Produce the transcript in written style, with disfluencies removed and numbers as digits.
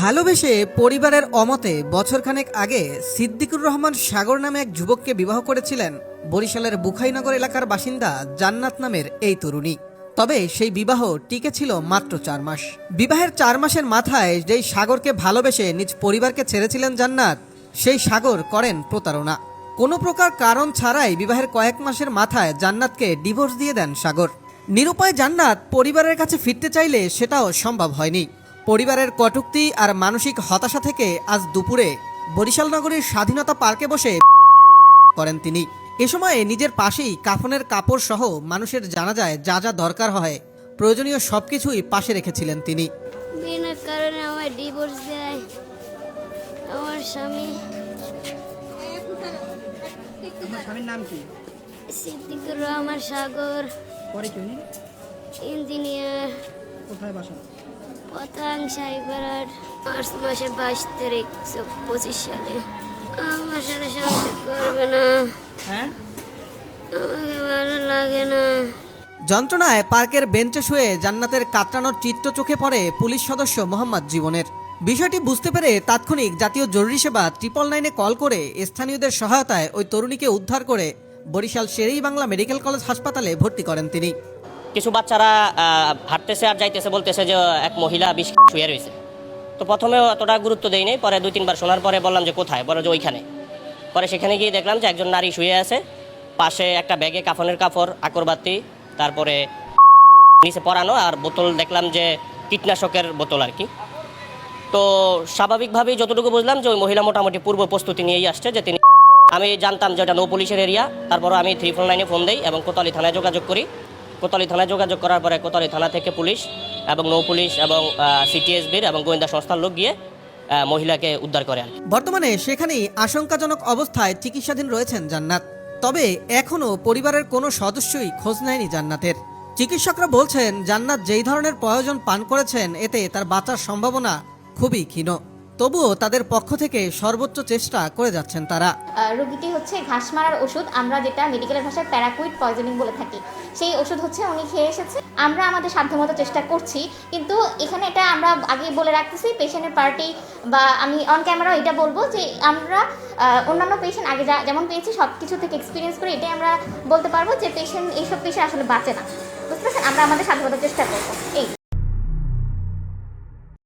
ভালোবেসে পরিবারের অমতে বছরখানেক আগে সিদ্দিকুর রহমান সাগর নামে এক যুবককে বিবাহ করেছিলেন বরিশালের বুখাইনগর এলাকার বাসিন্দা জান্নাত নামের এই তরুণী। তবে সেই বিবাহ টিকে ছিল মাত্র 4 মাস। বিবাহের 4 মাসের মাথায় যেই সাগরকে ভালোবেসে নিজ পরিবারকে ছেড়েছিলেন জান্নাত, সেই সাগর করেন প্রতারণা। কোনো প্রকার কারণ ছাড়াই বিবাহের কয়েক মাসের মাথায় জান্নাতকে ডিভোর্স দিয়ে দেন সাগর। নিরুপায় জান্নাত পরিবারের কাছে ফিরতে চাইলে সেটাও সম্ভব হয়নি। পরিবারের কটূক্তি আর মানসিক হতাশা থেকে আজ দুপুরে বরিশাল নগরীর স্বাধীনতা পার্কে বসে করেন তিনি। এ সময়ে নিজের পাশেই কাফনের কাপড় সহ মানুষের জানাজায় যা যা দরকার হয় প্রয়োজনীয় সবকিছুই পাশে রেখেছিলেন তিনি। বিনা কারণে আমার ডিভোর্স দেয় আমার স্বামী। আপনার স্বামীর নাম কি? সিদ্দিকুর রহমান সাগর, পরে কি উনি? ইঞ্জিনিয়ার, কোথায় বাসা? পতাং সাইবার। মার্চ মাসের 22 তারিখ 25 সালে। আমার সাথে শান্তি করবে না, হ্যাঁ, আমাকে ভালো লাগে না। যন্ত্রণায় পার্কের বেঞ্চে শুয়ে জান্নাতের কাতরানোর চিত্র চোখে পড়ে পুলিশ সদস্য মোহাম্মদ জীবনের। বিষয়টি বুঝতে পেরে তাৎক্ষণিক জাতীয় জরুরি সেবা 999-এ কল করে স্থানীয়দের সহায়তায় ওই তরুণীকে উদ্ধার করে বরিশাল শের-ই-বাংলা মেডিকেল কলেজ হাসপাতালে ভর্তি করেন তিনি। কিছু বাচ্চারা হাঁটতেছে আর যাইতেছে, বলতেছে যে এক মহিলা বিষ শুয়ে রয়েছে। তো প্রথমে অতটা গুরুত্ব দেই নাই, পরে 2-3 বার শোনার পরে বললাম যে কোথায়, বলে যে ওইখানে। পরে সেখানে গিয়ে দেখলাম যে একজন নারী শুয়ে আছে, পাশে একটা ব্যাগে কাফনের কাপড়, আকরবাতি, তারপরে নিচে পরানো আর বোতল, দেখলাম যে কীটনাশকের বোতল আর কি। তো স্বাভাবিকভাবেই যতটুকু বুঝলাম যে ওই মহিলা মোটামুটি পূর্ব প্রস্তুতি নিয়েই আসছে, যে তিনি, আমি জানতাম যে এটা নৌ পুলিশের এরিয়া। তারপরও আমি 349-এ ফোন দিই এবং কোতোয়ালি থানায় যোগাযোগ করি। কোতোয়ালি থানায় যোগাযোগ করার পরে কোতোয়ালি থানা থেকে পুলিশ এবং নৌ পুলিশ এবং সিটিএসবির এবং গোয়েন্দা সংস্থার লোক গিয়ে মহিলাকে উদ্ধার করে। বর্তমানে সেখানেই আশঙ্কাজনক অবস্থায় চিকিৎসাধীন রয়েছেন জান্নাত। তবে এখনও পরিবারের কোনো সদস্যই খোঁজ নেয়নি জান্নাতের। চিকিৎসকরা বলছেন জান্নাত যেই ধরনের প্রয়োজন পান করেছেন এতে তার বাঁচার সম্ভাবনা খুবই ক্ষীণ। তবুও তাদের পক্ষ থেকে সর্বোচ্চ চেষ্টা করে যাচ্ছেন তারা। রোগীটি হচ্ছে ঘাস মারার ওষুধ, আমরা যেটা মেডিকেলের ভাষায় প্যারাকুইড পয়জনিং বলে থাকি, সেই ওষুধ হচ্ছে উনি খেয়ে এসেছে। আমরা আমাদের সাধ্যমতো চেষ্টা করছি, কিন্তু এখানে এটা আমরা আগেই বলে রাখতেছি, পেশেন্টের পার্টি বা আমি অন ক্যামেরাও এটা বলবো যে আমরা অন্যান্য পেশেন্ট আগে যেমন পেয়েছি সব কিছু থেকে এক্সপিরিয়েন্স করে এটাই আমরা বলতে পারবো যে এইসব পেশেন্ট আসলে বাঁচে না। বুঝতে পারছেন, আমরা আমাদের সাধ্যমতো চেষ্টা করবো এই।